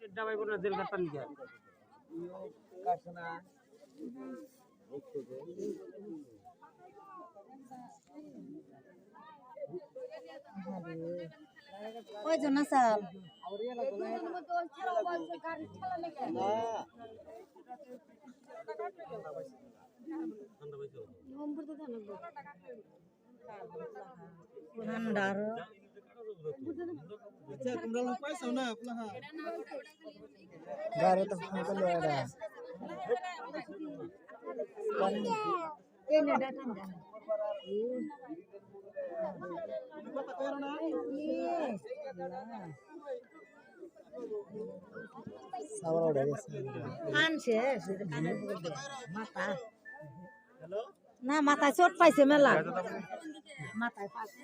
ডাবাই বড় জেল কাটতাম কি ইও কাছনা ওই জন্য স্যার ঠান্ডার আচ্ছা তোমরা লোক পাইছো না আপনা গাড়ি তো ফোন করলো এটা এই নেডা ঠান্ডা কথা কইরো না সামনে উঠে গেছে আনছে সেটা কানের উপর দে মাথা হ্যালো না মাথায় চোট পাইছে মেলা মাথায় পাইছে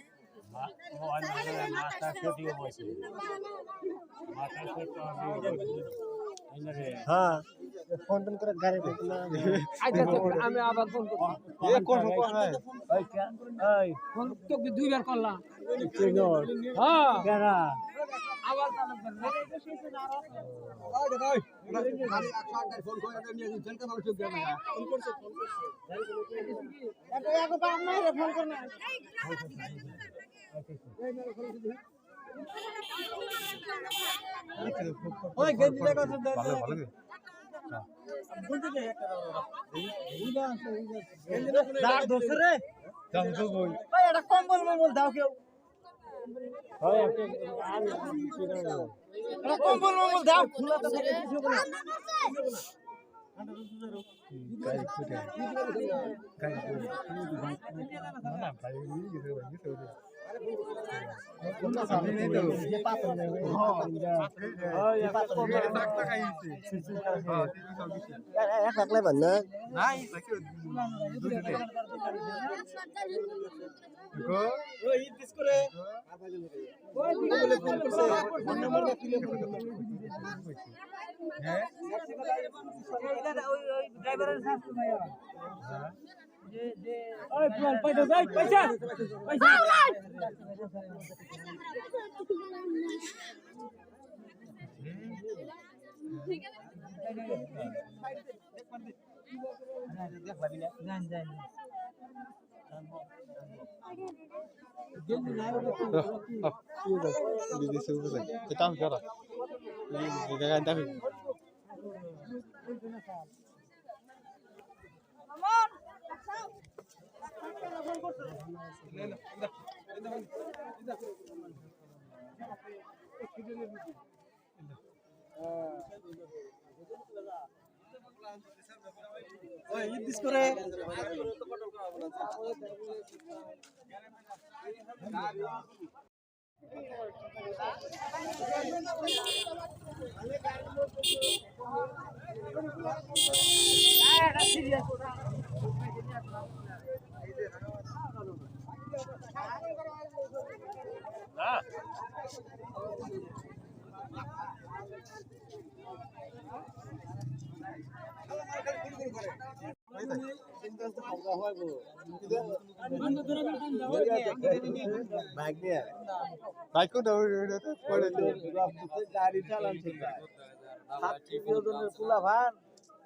হ্যাঁ ফোন টোন করে গাড়ি দেখি না আমি আবার ফোন করব এই ফোন তো দুইবার করলাম হ্যাঁ কেরা আবার চালু করবে ফোন করে নিয়ে জেলকা ভালো চোখ দেয় না ফোন করছে এটা এক বাপ নাই রে ফোন করনা ওই গেঞ্জি লাগা আছে ভালো ভালো বলতে দে একটা এইটা আছে গেঞ্জি না দাঁড় ধরছে রে দাম তো কই ভাই এটা কম্বল মম্বল দাও কেউ হয় একটা আর এটা কম্বল মম্বল দাও খোলা তো থাকে কিছু বলে গাড়ি ফুটে গাড়ি না ভাই নিয়ে গেছে ভাই গেছে কোনটা সামনে নেই তো যে পাথর নেই হ্যাঁ এই পাথর টাকা খাইছে এক লাগলে বন্ধ নাই তাকে গো ওই দিস করে ওই বলে ফোন করছে ফোন নাম্বারটা ফিলে করে হ্যাঁ ওই ড্রাইভারের শাস্তি ভাইয়া হ্যাঁ যে ওই পয়সা দেই পয়সা পয়সা ঠিক আছে দেখ ভাবি না জান জান Di suruh saya. Kita bicara. Ini jangan tahu. ওই দিস করে Baik ko daw dito pwede গাড়ি চালাচ্ছে সাতটি বিনোদনের পুলা ভান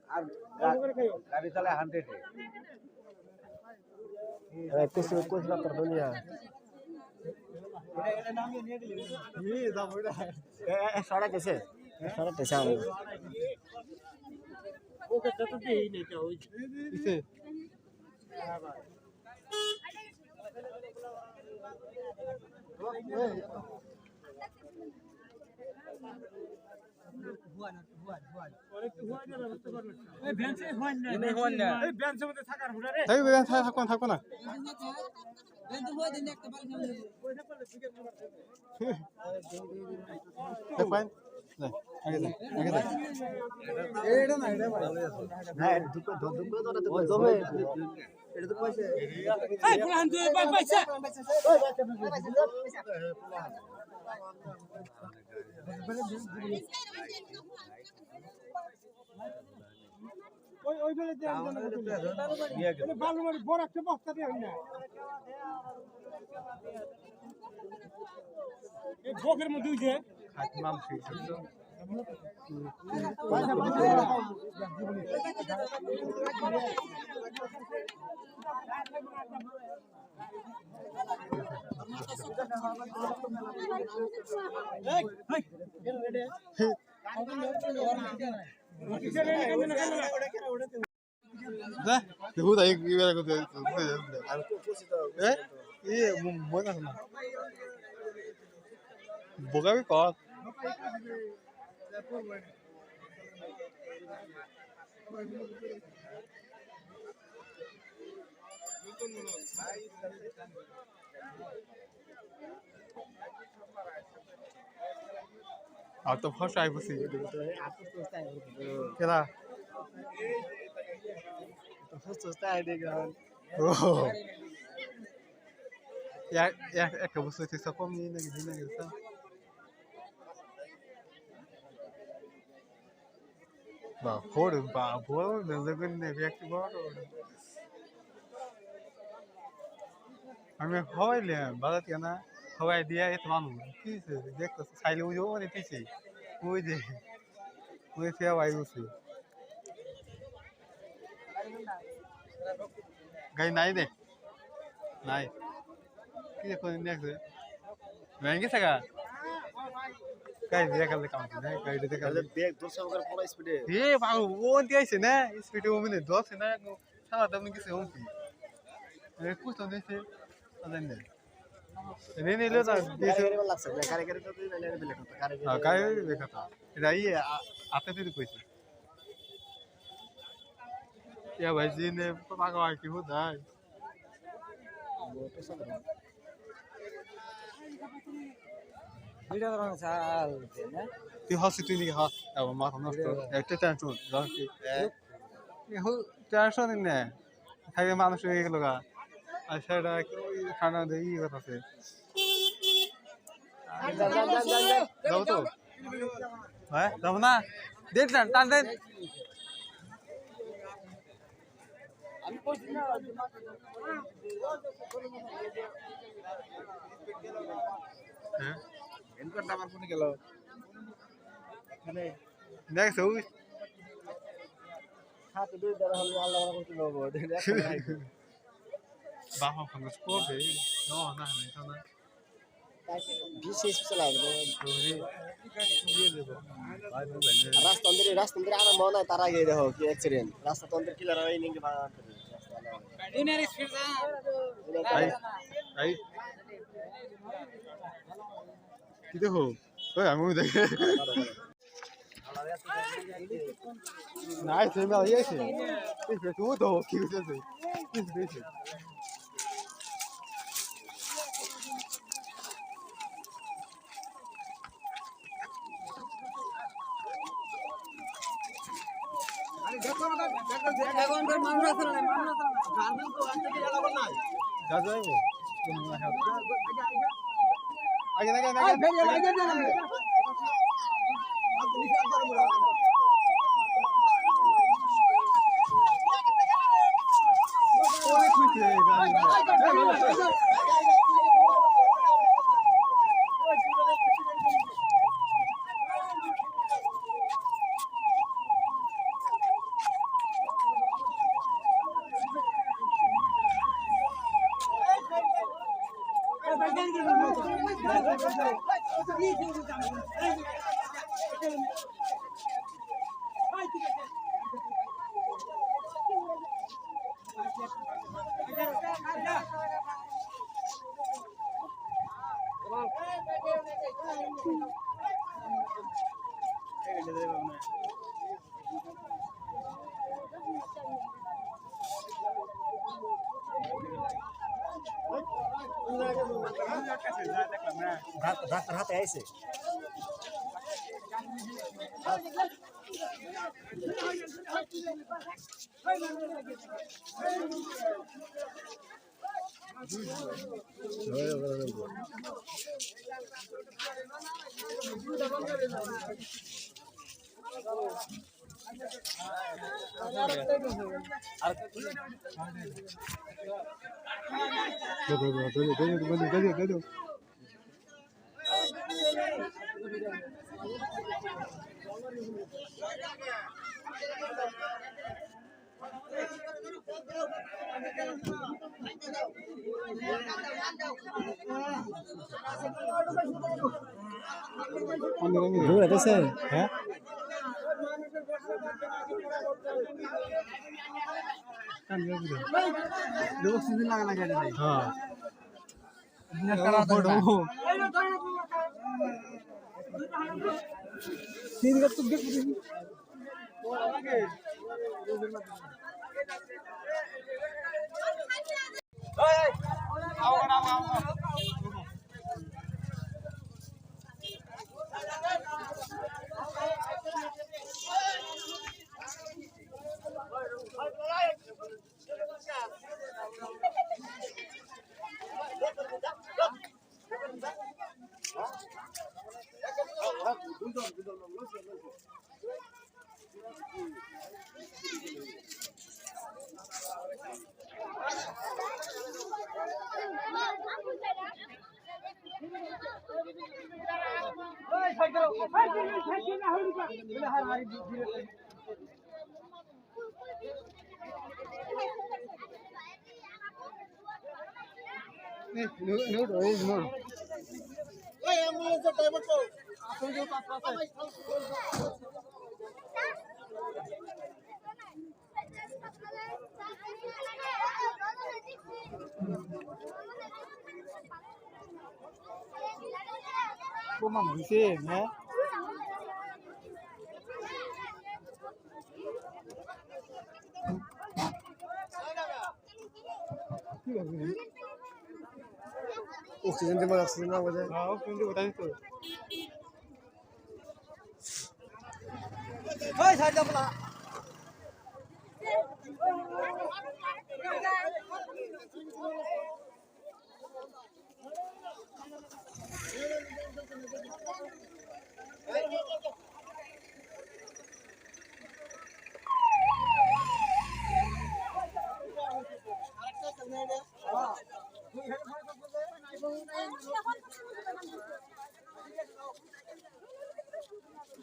আর গাড়ি চালায় 100 Eh, kuis lah terdunia. এটা নামিয়ে নিয়ে গেলি দাম ওইটা Salah कैसे? Salah कैसे हम? ওকে তো দেই নাই তো ওই इसे এই ভ্যানসে হয় না এই ভ্যানসের মধ্যে থাকার হুড়া রে Tapi beban saya থাকো না দেখবেন আগে যা এটা না এটা ভালো আছে না দুটো তো দমে এটা তো পয়সা এই পুরান দুই পয়সা ওই বেলে দেন না বালু মারি বড় একটা বস্তা দেন না এই ভোগের মধ্যে যে নাম ঠিক দেখো তাই কি বেলা করতে মনে আছে না বোকাবি কর আর তো ফসা আইবছি কেলা ও একটা বস্তু থেকে সব কমিয়ে নাকি দিনে গেছে বা ফোর বা বড় দেখবেন নেবে একটু বড় আমি হওয়াইলাম বাজার থেকে না হওয়াই দিয়ে এত মানুষ কি দেখতে চাইলে ওই মানে পিছি ওই যে ওই ফেয়া ভাই বসে গাই নাই দে নাই কি দেখো দেখছে ভেঙে থাকা গাই দিয়ে গেলে কাম না গাই দিয়ে গেলে ব্যাগ দূর সরকার পুরো স্পিডে এ বাবু ওন দিয়েছে না স্পিডে ও মানে দশ না সারা দাম কিছু হমতি এ কুছ দিয়েছে আদান না নে নে লো না দিয়েছে গাড়ি লাগছে গাড়ি গাড়ি তো দিলে বিলে কথা গাড়ি হ্যাঁ গাই দেখা তা এটা ই আতে দিতে কইছে या भाई जी ने पता का की होता है ভিডিও করানো চাল না তুই হাসি তুই নাকি হাস আবার মাথা নষ্ট একটা টেনশন রাখি এ হো টেনশন নে খাইয়ে মানুষ হয়ে গেল গা আর সেটা খানা দেই কথা আছে যাও তো হ্যাঁ যাবো না দেখ না টান দেন আমি কইছি না হ্যাঁ এনকার নাম্বার ফোনে গেল মানে দেখছো হাতে দুই দাঁড়া হলো আল্লাহ করতে নেবো বাবা ফোন করবে ও না না না বিশেষ চালাবে রাস্তা অন্দরে আনা মনে হয় তার আগে দেখো কি অ্যাক্সিডেন্ট রাস্তা তো অন্দর কিলার হয় নিকে দুনিয়ার স্পিড যা আই কি দেখো ওই আমি দেখে নাই সে না ইয়েছে এই তুই তো কি হচ্ছে কি হচ্ছে এখন তো মানুষ আছে না গার্ডেন তো আজকে কি লাগাবো না যা যাইবো আগে আগে আগে আগে না আপনি কি করব ওই খুঁজে গাড়ি ডাক্তার হাতে আইছে দে দৌড়াইতেছে হ্যাঁ অক্সিজেন লাগা লাগে রে ভাই হ্যাঁ তিন গাছ তো দেখি প্রমাণ হয়েছে হ্যাঁ অক্সিজেন দিবা অক্সিজেন না বাজে হ্যাঁ কিন্তু কোথায় তো ওই সাইড দাও